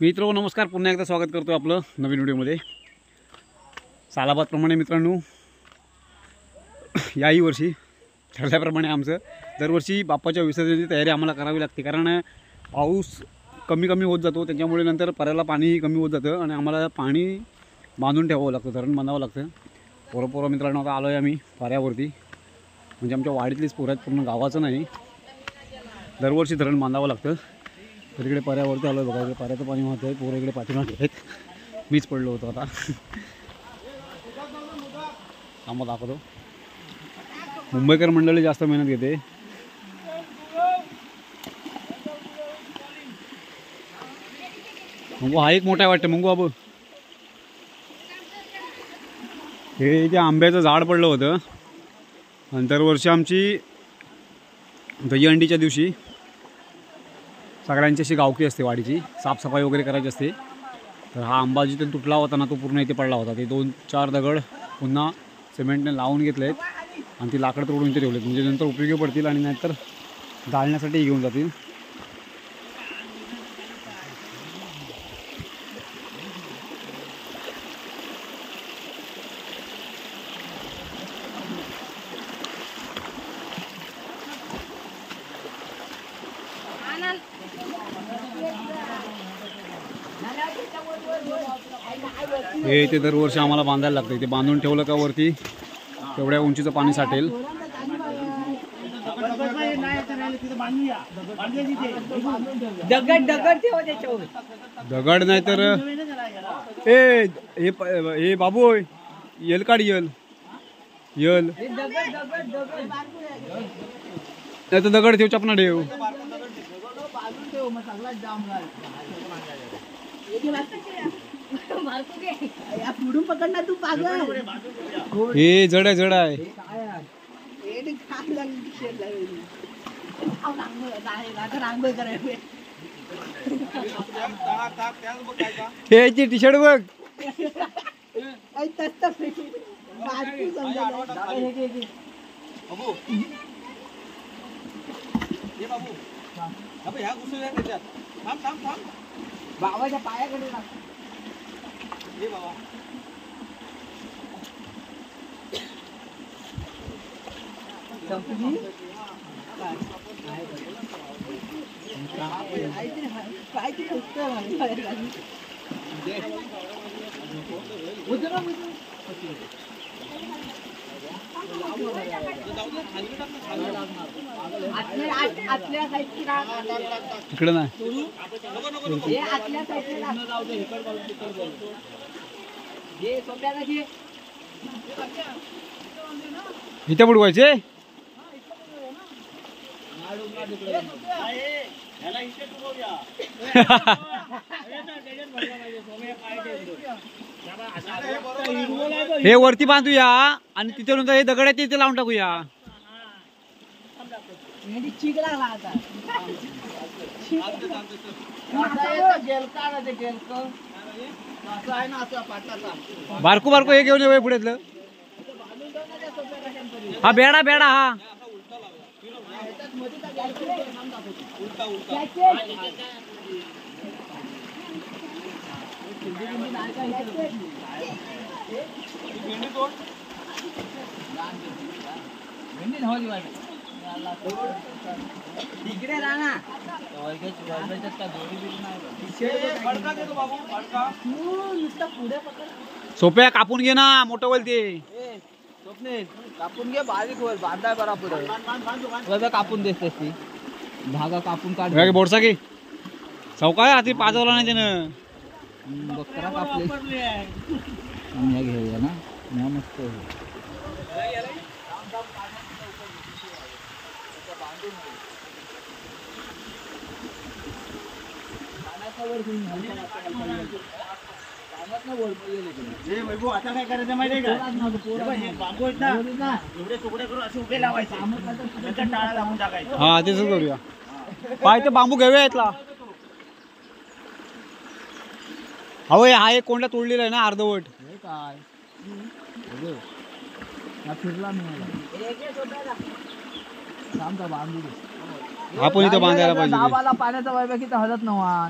मित्रो नमस्कार, पुन्हा एकदा स्वागत करतो आपलं नवीन व्हिडिओमध्ये। सालाबादप्रमाणे मित्रांनो याही वर्षी ठरल्याप्रमाणे आमचं दरवर्षी बाप्पाच्या विसर्जनाची तयारी आम्हाला करावी लागते, कारण पाऊस कमी होत जातो, त्याच्यामुळे नंतर पर्याला पाणी कमी होत जातं आणि आम्हाला पाणी बांधून ठेवावं लागतं, धरण बांधावं लागतं। पोरं मित्रांनो आता आलो आहे आम्ही पर्यावरती, म्हणजे आमच्या वाडीतलीच पोरं आहेत, पूर्ण गावाचं नाही। दरवर्षी धरण बांधावं लागतं। तर इकडे पर्यावरती आलो आहे बघा, इकडे पर्याचं पाणी वाहत आहे, पोरं इकडे पाठीमागे आहेत, मीच पडलो होतो आता। आम्हाला दाखवतो, मुंबईकर मंडळी जास्त मेहनत घेते। मंगू हा एक मोठा वाटतं मंगू बाबू, हे इथे आंब्याचं झाड पडलं होतं आणि दरवर्षी आमची दहीहंडीच्या दिवशी सगळ्यांची अशी गावकी असते, वाडीची साफसफाई वगैरे करायची असते। तर हा आंबा जिथे तुटला होता ना, तो पूर्ण इथे पडला होता। ते 2-4 दगड पुन्हा सिमेंटने लावून घेतलेत आणि ती लाकडं तोडून इथे ठेवलेत, म्हणजे नंतर उपयोगी पडतील आणि नाहीतर जाळण्यासाठी घेऊन जातील। हे ते दरवर्षी आम्हाला बांधायला लागतं, ते बांधून ठेवलं का वरती तेवढ्या उंचीचं पाणी साठेल। दगड नाही तर ए बाबू यल काढ, यल नाही तर दगड ठेव, चपना ठेव। हे जड आहे हे टी शर्ट बघ, बाबाच्या पायाकडे बाबा इकडे नाही, इथे बुडवायचे। हे वरती बांधूया आणि तिथे नंतर हे दगड आहे तिथे लावून टाकूया। बारकू हे घेऊन ये पुढेतलं, हा बेडा हा सोप्या कापून घे ना, मोठं होईल ते। कापून घे, बारीक होईल, बांधाय बरा पुढे कापून देते ती धागा कापून काढ। बोरसा घे, चौकाय हाती पाजवला नाही त्यानं, बकरा कापले घेऊया ना, मस्त आता काय करायचं माहिती का, बांबू आहेत ना, एवढे तुकडे करून असे उभे लावायचे, नंतर टाळा लावून टाकायचं। हा तेच करूया, पाय ते बांबू घेऊया इथला। अहो हा एक कोंडला तोडलेला आहे ना अर्धवट, काय फिरला आपण इथं बांधायला पाहिजे। गावाला पाण्याचा वायबा किती हलत नव्हा,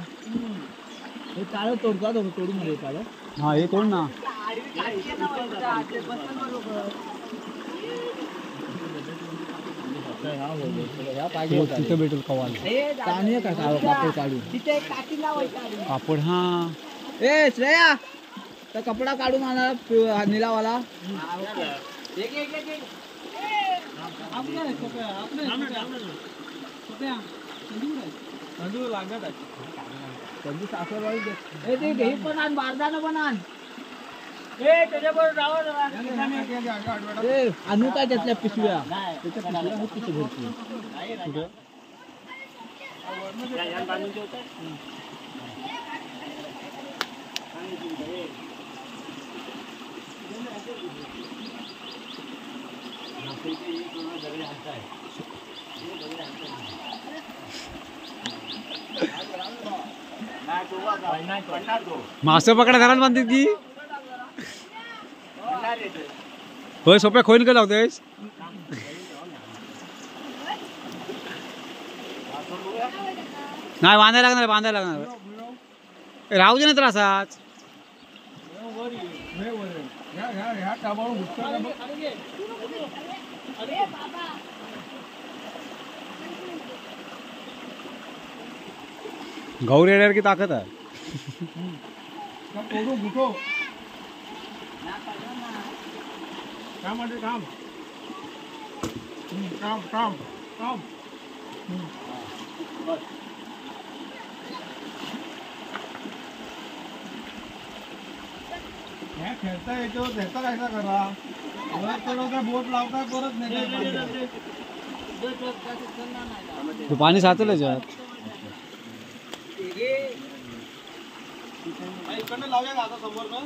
हे चालत तोडतो तोडून मध्ये चालत. हा हे कोण ना तिथं भेटेल कवाल कापड काढून कापड. हा ए श्रेया तर कपडा काढून आणा निलावाला. त्यांची सासरवाडी ते घे पण आण बारदाना पण आण. आणू काय त्यातल्या पिशव्या त्याच्या पिशव्या आहेत तिथे भरपूर. मासे पकडा घरात बांधतात की होय. सोप्या खोईन काय लावतोयस? नाही बांधायला लागणार राहू दे ना तर असाच. गौर येण्यावर की ताकद आहे. खेळता येतो त्याचा कायसा करा बोट लावता परत नाही. तू पाणी साचलं याच्यात. इकडनं लावूया का आता समोर ना.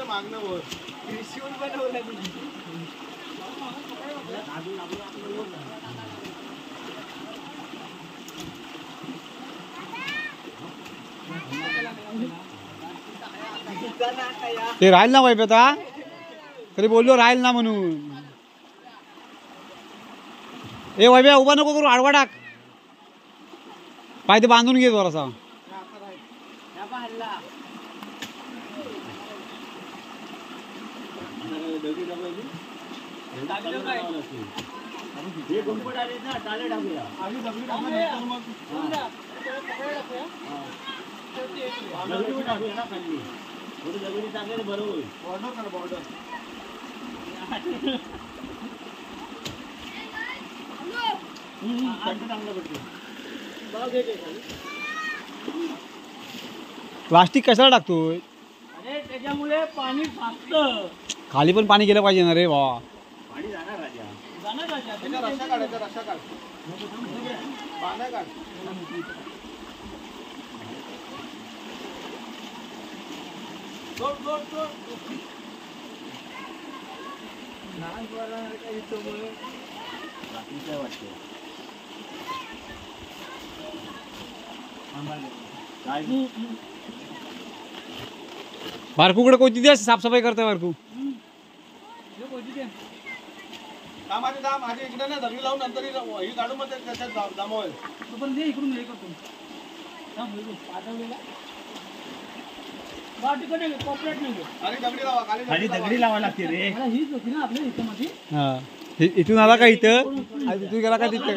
मागणं वर ते राहील ना वाईफ आता तरी बोललो राहील ना म्हणून. ए वैभ्या उभा नको करू आडवा टाक. पाय ते बांधून घे जरासा. प्लास्टिक कशाला टाकतोय? अरे त्याच्यामुळे पाणी फाटतं. खाली पण पाणी गेलं पाहिजे ना रे भावा. पाणी जाणार राजा. त्याचा रस्ता काढायचा रस्ता काढ. बांधा काढ. बारकूकडे कोणती दे साफसफाई करतोय बारकू. माझ्या इकडे ना दगडी लावून नंतर ही काढून मग त्याच्यात जमवेल. तू पण दे इकडून हे करतो. खाली दगडी लावा लागते रे. हीच होती ना आपल्या इथं. हा इथून आला का इथं तिथून गेला का तिथे.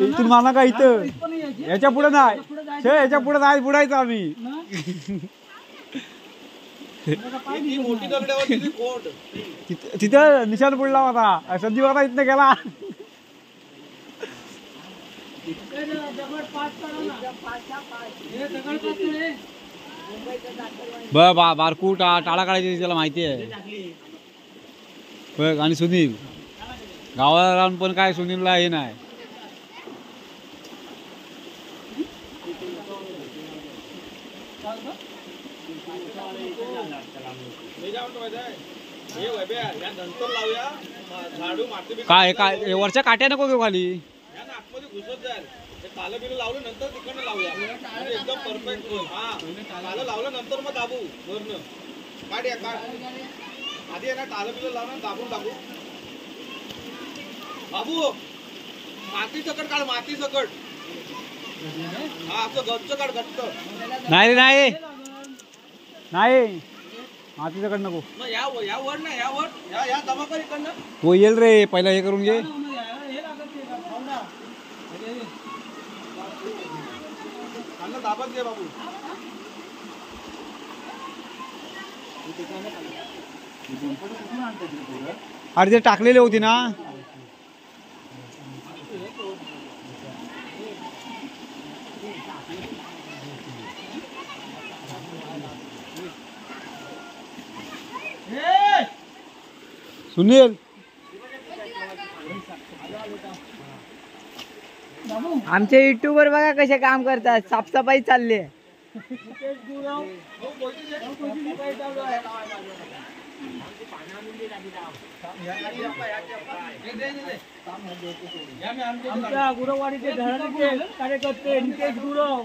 इथून मारला का इथं. याच्या पुढे नाही याच्या पुढे नाही बुडायचं आम्ही. तिथं निशाण पडला होता संजीव आता इथनं गेला. बारकू टाळा काढायची त्याला माहिती आहे बघ. आणि सुनील गावाला राहून पण काय सुनीलला हे नाही. हे वैभ्या, या नंतर लावूया झाडू माती काय काय वरच्या काट्या नको घेऊ खाली. या ना आतमध्ये घुसत जाईल. ते कालं बिलं लावलं नंतर तिकडनं लावूया म्हणजे एकदम परफेक्ट होईल. हा कालं लावलं नंतर मग दाबू वरनं. काढ या काढ आधी आहे ना कालं बिलं लावून दाबून टाकू. बाबू माती सकट काढ माती सकट. हा असं गच्च काढ गच्च. नाही रे नाही नाही मातीच्याकडे नको. मग या वर ना या वर या जमा कर इकडनं. तो येईल रे पहिला हे करून घे. खाल्लं दाबत घे बाबू. अरे ते टाकलेले होती ना. सुनील आमचे युट्यूबर बघा कसे काम करतात. साफसफाई चालली आहे. आमच्या गुरवाडीचे धरणीचे कार्यकर्ते नितेश गुरव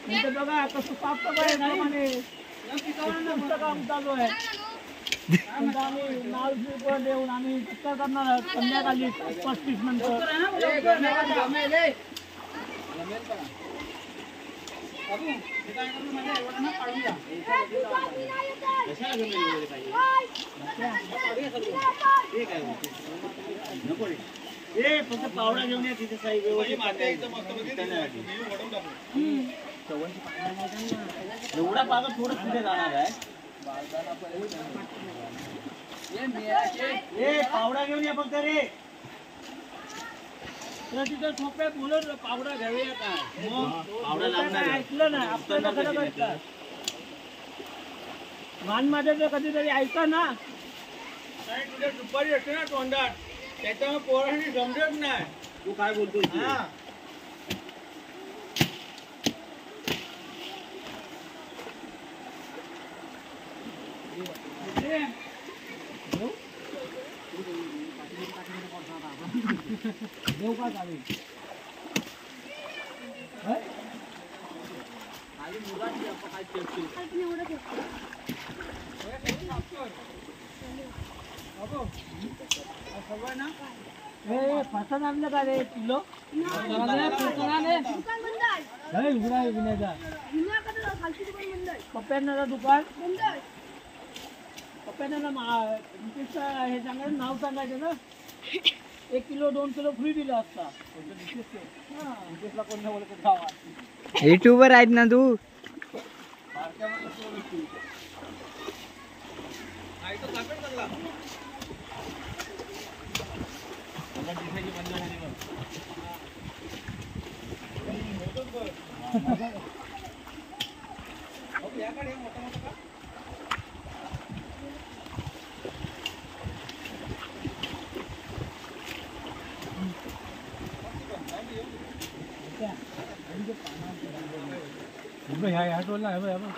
यांचं बघा कसं साफसफाई काम चालू आहे. आम्ही नाव पण देऊन आम्ही चित्ता करणार आहोत संध्याकाळी 35 नंतर. फक्त पावडा घेऊन या तिथे साई एवढा पागा थोडं पुढे जाणार आहे. पावडा घेऊन या फक्त रे. तिथं सोप्यात बोलत पावडा घ्यावे काय पावडा लागणार ऐकलं नाही आपल्याला खरं काय मानमध्ये कधीतरी ऐका ना. तुझ्या दुपारी येते ना तोंडात त्याच्यामुळे पोरांनी समजत नाही तू काय बोलतो. देव का चालेल फसन आणलं का रे किलो पप्प्यांना दुकान पप्प्यांना हे सांगायचं नाव सांगायचं ना. 1 किलो 2 किलो फ्री दिलं असता. कोण बोलत गावात युट्यूबर आहेत ना तू. ह्या टोलला आहे बघ.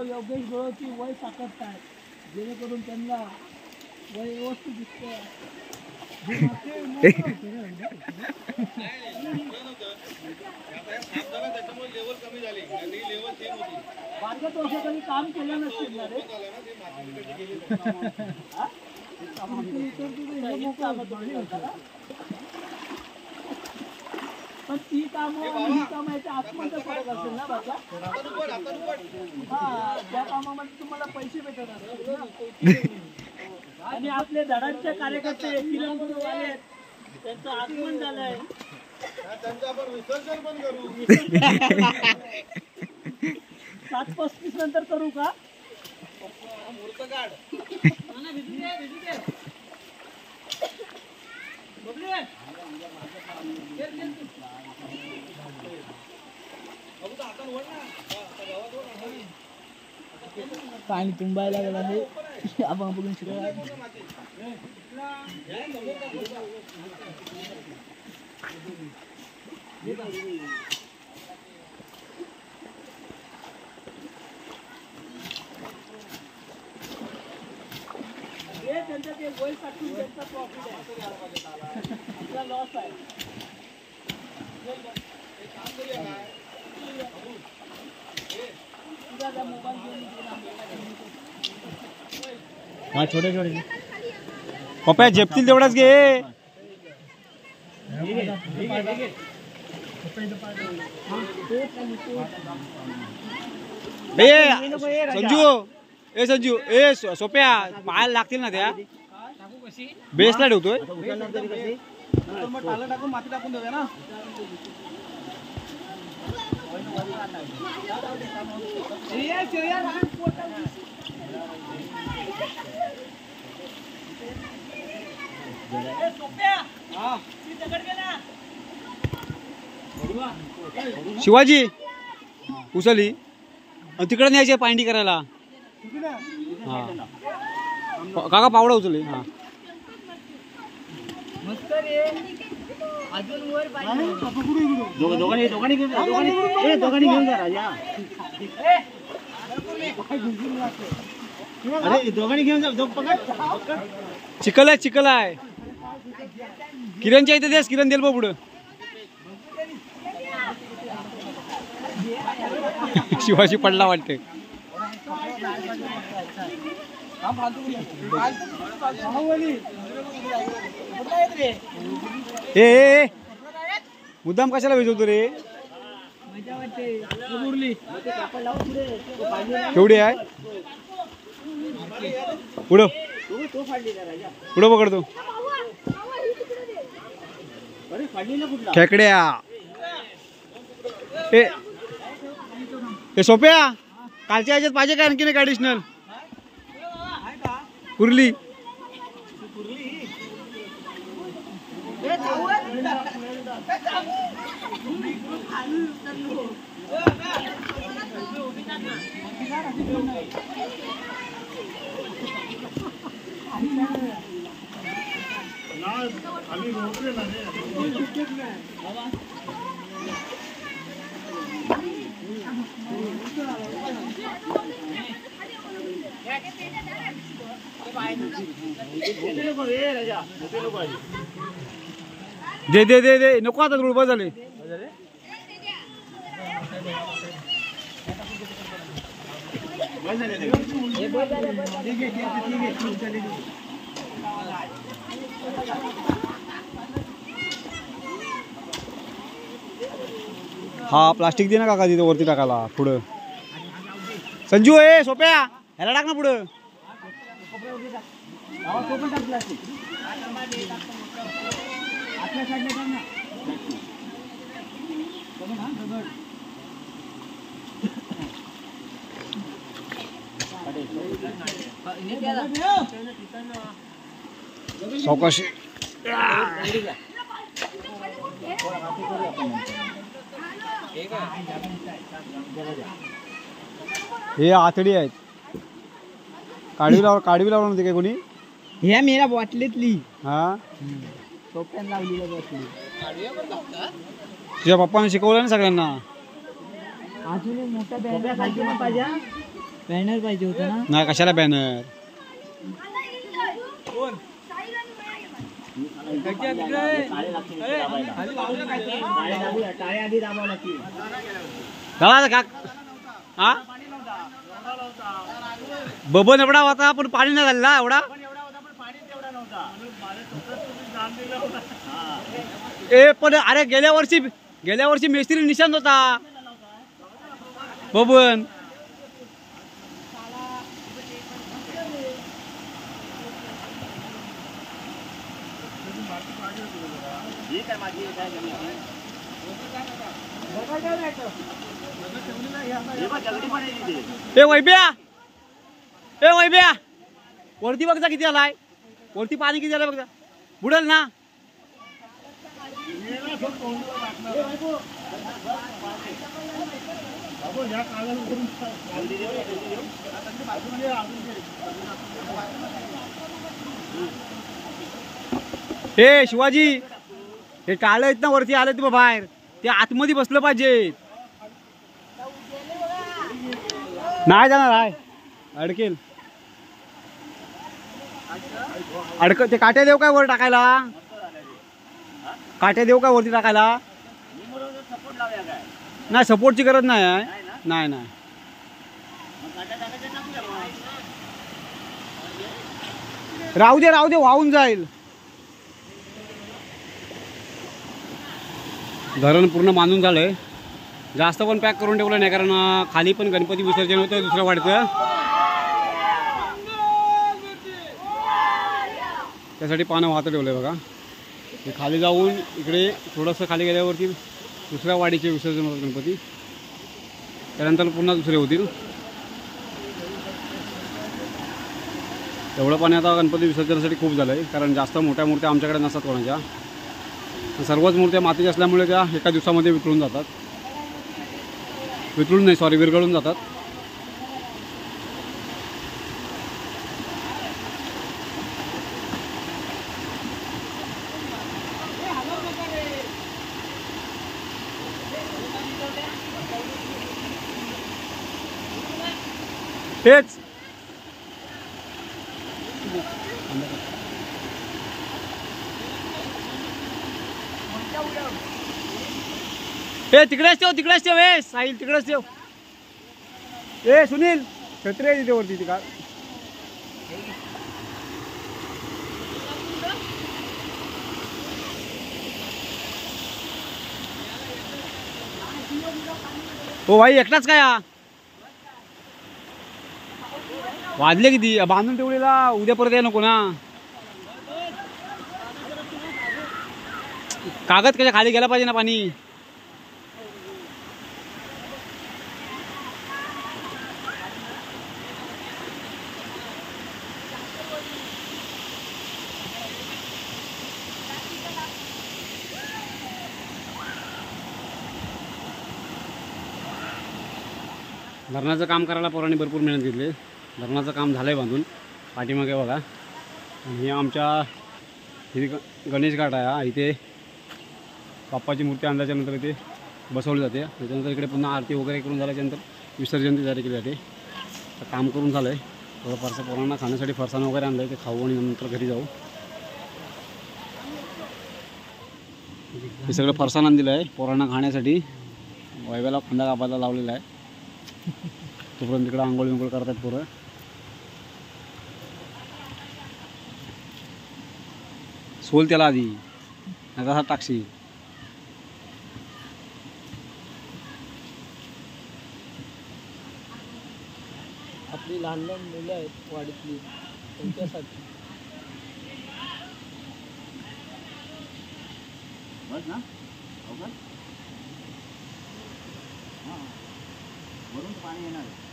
योगेश गुरवची वय साकारत आहे जेणेकरून त्यांना वय व्यवस्थित दिसतं. बारक्या वर्षाखाली काम केलं नसतील ना रे. पण ती कामं कामाच्या आतमध्ये फरक असेल ना बाबा. हा त्या कामामध्ये तुम्हाला पैसे भेटत असतील ना. आणि आपले धडांचे कार्यकर्ते किरण गुरु आले त्यांचं आगमन झालंय. त्यांचं आपण विसर्जन पण करू. 7:35 नंतर करू का. मूर्त काढ पाणी तुंबायला गेला हे आपण बघून शिकला त्यांचा ते गोल टाकून त्यांचा प्रॉफिट आहे आपला लॉस आहे हा छोटे छोटे पप्या झेपतील तेवढाच घे. संजू संजू सोप्या पायाला लागतील ना त्या बेसला ठेवतोय. मग टाला टाकून माती टाकून देऊया ना. शिवाजी उचली तिकडे न्यायचे पांडी करायला. हा काका पावडा उचलली. हा मस्त रे अजून वर दोघांनी घेऊन जा राजा. अरे दोघांनी घेऊन जा. चिखल आहे. किरणच्या इथे देस. किरण देईल बा पुढं. शिवाजी पडला वाटते. ए मुद्दाम कशाला भेजवतो रे. केवढी आहे पुढं पुढं पकडतो. खेकड्या सोप्या कालच्या ह्याच्यात पाहिजे काय आणखीन एक ॲडिशनल कुर्ली. दे दे दे दे नको आता रुळबा झाले. हा प्लास्टिक दे ना काका तिथे वरती टाकायला पुढं. संजू सोप्या ह्याला टाक ना पुढं. सावकाशी हे आतडी आहेत. काढवी लावणार होती काय कोणी. ह्या मेरा बॉटलीतली हा सोप्यान लावली बॉटली. तुझ्या पप्पाने शिकवलं ना सगळ्यांना. अजून एक मोठा बॅनर पाहिजे. बॅनर पाहिजे होता ना. नाही कशाला बॅनर. हा बबन एवढा होता पण पाणी नाही झालं एवढा. ए पण अरे गेल्या वर्षी मेस्त्री निशांत होता बबन. ए वैब्या वरती बघता किती आलाय. वरती पाणी किती आलंय बघता. बुडेल ना. हे शिवाजी, हे टाळं आहेत ना वरती आले ते बाहेर, ते आतमध्ये बसलं पाहिजे. नाही जाणार आहे, अडकेल. ते काट्या देऊ काय वर टाकायला? काट्या देऊ काय वरती टाकायला? नाही, सपोर्टची गरज नाही आहे. नाही नाही, राहू दे राहू दे, वाहून जाईल. धरण पूर्ण बांधून झालंय. जास्त पण पॅक करून ठेवलं नाही, कारण खाली पण गणपती विसर्जन होतं दुसरं वाढतं, त्यासाठी पानं वाहतं ठेवलंय बघा. हे खाली जाऊन इकडे थोडंसं खाली गेल्यावरती दुसऱ्या वाडीचे विसर्जन होतं गणपती, त्यानंतर पुन्हा दुसरे होतील. एवढं पाणी आता गणपती विसर्जनासाठी खूप झालं आहे, कारण जास्त मोठ्या मूर्त्या आमच्याकडे नसतात कोणाच्या. सर्वच मूर्त्या मातीच्या असल्यामुळे त्या एका दिवसामध्ये वितळून जातात. विरघळून जातात. तेच हे तिकडेच ठेव हे साहिल, तिकडेच ठेव. ए सुनील, छत्री आहे तिथे वरती ती कार. हो भाई, एकटाच काय वाजले किती? बांधून ठेवलेला, उद्या परत या नको ना. कागद कशा खाली गेला पाहिजे ना पाणी. धरणाचं काम करायला पोरांनी भरपूर मेहनत घेतली. धरणाचं काम झालं आहे बांधून, पाठीमागे बघा. आणि हे आमच्या इथे गणेश घाट आहे. इथे बाप्पाची मूर्ती आणल्याच्यानंतर इथे बसवली जाते. त्याच्यानंतर इकडे पुन्हा आरती वगैरे करून झाल्याच्यानंतर विसर्जन तयारी केली जाते. तर काम करून झालं आहे. थोडं फारसं पोरांना खाण्यासाठी फरसाण वगैरे आणलं आहे, ते खाऊ आणि नंतर घरी जाऊ. हे सगळं फरसाण आणून दिलं आहे पोरांना खाण्यासाठी. वैभ्याला खांदा कापायला लावलेला आहे. तोपर्यंत तिकडं आंघोळ विंघोळ करतात पोरं. सोल त्याला आधी, नका टाकशी. आपली लहान लहान मुलं आहेत वाडीतली, त्यांच्यासाठी बस ना, अवघड वरून पाणी येणार आहे,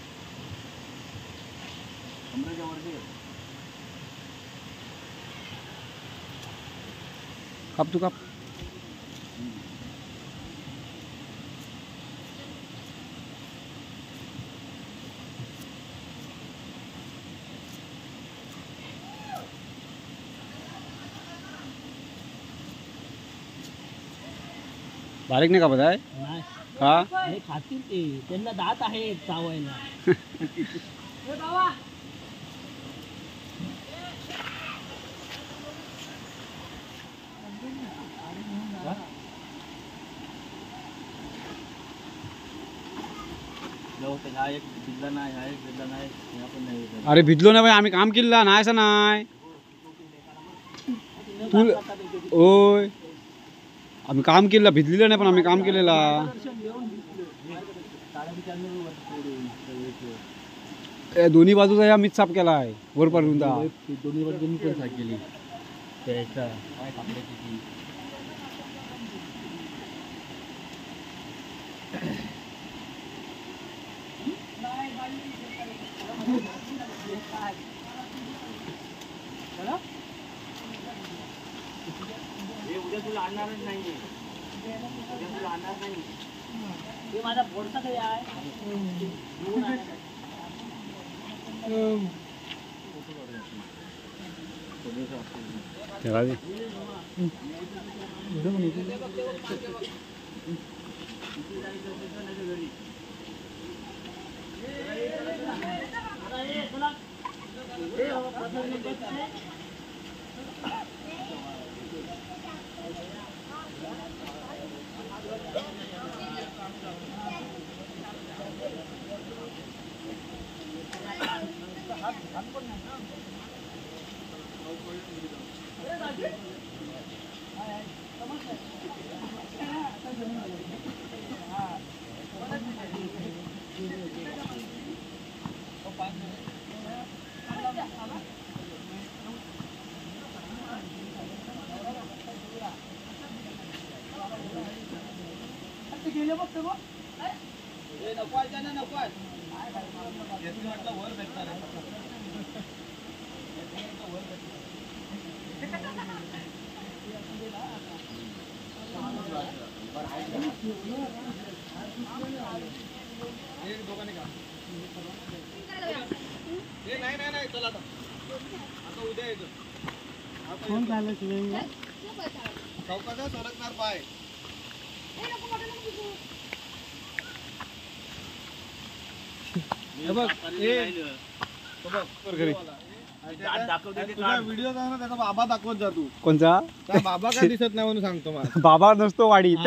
कमरेच्या वरती. काप तू काप. बारीक नाही कापत आहे नाही का? हे खातील ते, त्यांना दात आहे चावायला. अरे भिजलो नाही, आम्ही काम केलं नाही असं नाही. तू ओय, आम्ही काम केलं, भिजलेलं नाही पण आम्ही काम केलेला. दोन्ही बाजूचा या मीच साफ केला आहे वरपर्यंत. दोन्ही बाजू मी पण साफ केली. त्याचा उद्या तुला आणणारच नाही. हे माझा पोरसा काही आहे तेव्हा बी. नाही चला आता उद्या येतो चौकाचा सरकणार पाय व्हिडिओ ना त्याचा बाबा दाखवत जा तू कोणचा त्या बाबा काय दिसत नाही म्हणून सांगतो मला बाबा नसतो वाडीत.